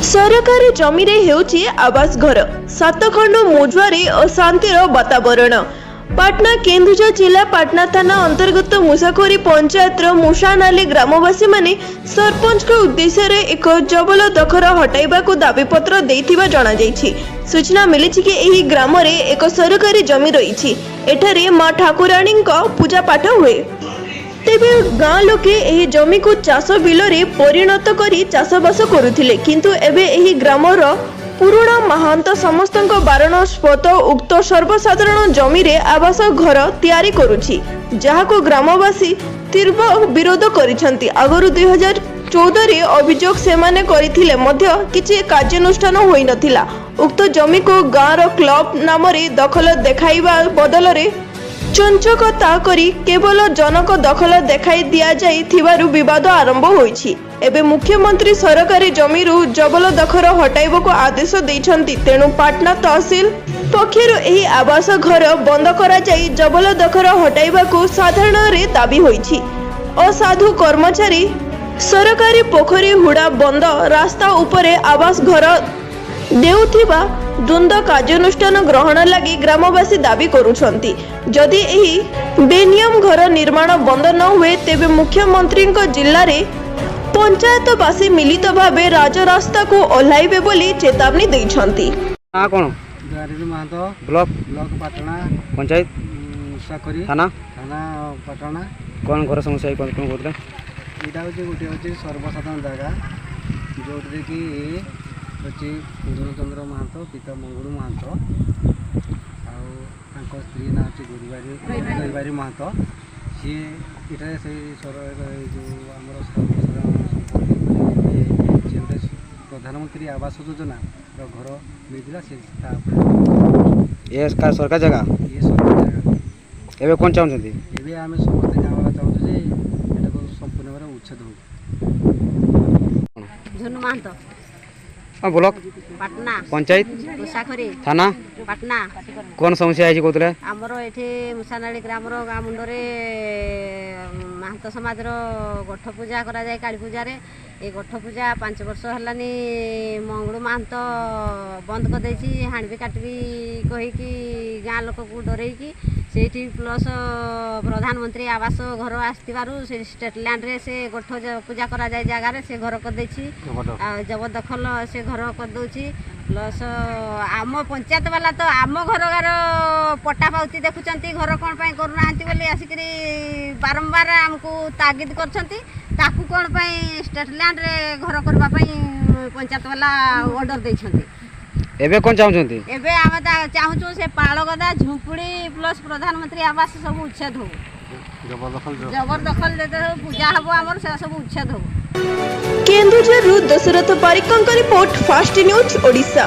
सरकारी जमी रे हेउची आवास घर सात खंड मुजुआरी अशांतिर वातावरण। पाटना केन्दुझर जिला पाटना थाना अंतर्गत मुसाखोरी पंचायत मुसानाली ग्रामवासी माने सरपंच को उद्देश्य रे एक जबरदखल हटाइबा को दाबीपत्र देइथिबा जणा जायछि। सूचना मिली कि एही ग्राम रे एक सरकारी जमी रही एठारे मां ठाकुराणी पूजा पाठ हुए। तेबे गाँ लोके एही जमी को चाष बिल रे परिणत करी चाषबास करुथिले, किंतु एबे एही ग्रामर पुराणा महांत समस्तक बारणस्पत उक्त सर्वसाधारण जमी रे आवास घर तैयारी करुछि, जहाको ग्रामवासी तीव्र विरोध करिसंती। आगरु 2014 रे अभियोग सेमाने करिथिले मध्य किछि कार्यानुष्ठान होई नथिला। उक्त जमी को गाँर क्लब नाम रे दखल देखाइबा बदल रे चंचकता करी केवल जनक दखल देखाई दिया जाई थिबारु विवाद आरंभ होईछि। एबे मुख्यमंत्री सरकारी जमीरु जबरदखल हटाइबको आदेश दैछंती। तेणु पाटना तहसील पक्षरु एही आवास घर बंद करा जाई जबरदखल हटाइबाको साधारण रे दाबी होईछि। असाधु कर्मचारी सरकारी पोखरी हुडा बंद रास्ता उपरे आवास घर देउथिबा द्वंद्व कार्यानुष्ठान ग्रहण लगी ग्रामवासी दाबी करुछंती। जदि एही बेनियम घर निर्माण बंद न हुए तेबे मुख्यमंत्री जिल्ला रे पंचायतवासी मिलित भावे राजरास्ता को ओह्लाइबे बोली चेतावनी दैछंती। ना कोन गारी महतो ब्लॉक पाटना पंचायत मुसाखोरी थाना पाटना कोन घर समस्या कोन बोलले एटा होचे सर्वसाधारण जगह जोटे कि अच्छी पूर्णचंद्र महतो पिता मंगलू महतो आउ स्त्री ना अच्छे गुरुबारी महतो सी इटा से जो आमर प्रधानमंत्री आवास योजना घर मिलता ये सरकार जगह ये सरकार जगह एबे कोन चाहउछंती एबे आमे समस्त गाँवाला चाहूँ जे एटा संपूर्ण भाव उच्छेद हो। झुनु महतो ब्लॉक पाटना पंचायत मुसाखोरी थाना पाटना कोन समस्या है कहते आमर एठी मुसानाली ग्रामर गाँ मुंडरे महंत समाज गठ पूजा करा जाए काली पूजा रे ए गठ पूजा 5 वर्ष हलानी मंगलू महंत बंद कर देछि। हाणबी काटबी कहि कि गाँ लोक को डरैकी सेठी प्लस प्रधानमंत्री आवास घर आसतिबारु से स्टेट लैंड रे से गठ पूजा करा जाए जगह रे से घर कर देछि जबरदखल से घर कर दउछि। प्लस आम पंचायत वाला तो आम घर गार पट्टा पाउती देखुचंती घर कोन पय करूनांती बोली आसिकरी बारंबार हमको तागिद करछंती ताकू कोन पय स्टेट लैंड रे घर करबा पय पंचायत वाला ऑर्डर दैछंती। एबे कोन चाहउछंती एबे हम चाहूछु से पाळगदा झुंपुड़ी प्लस प्रधानमंत्री आवास सब उच्छेद हो जबरदखल देते पूजा हबो हमर से सब उच्छेद हो। केन्दुझर दशरथ पारिकंक रिपोर्ट फास्ट न्यूज ओडिशा।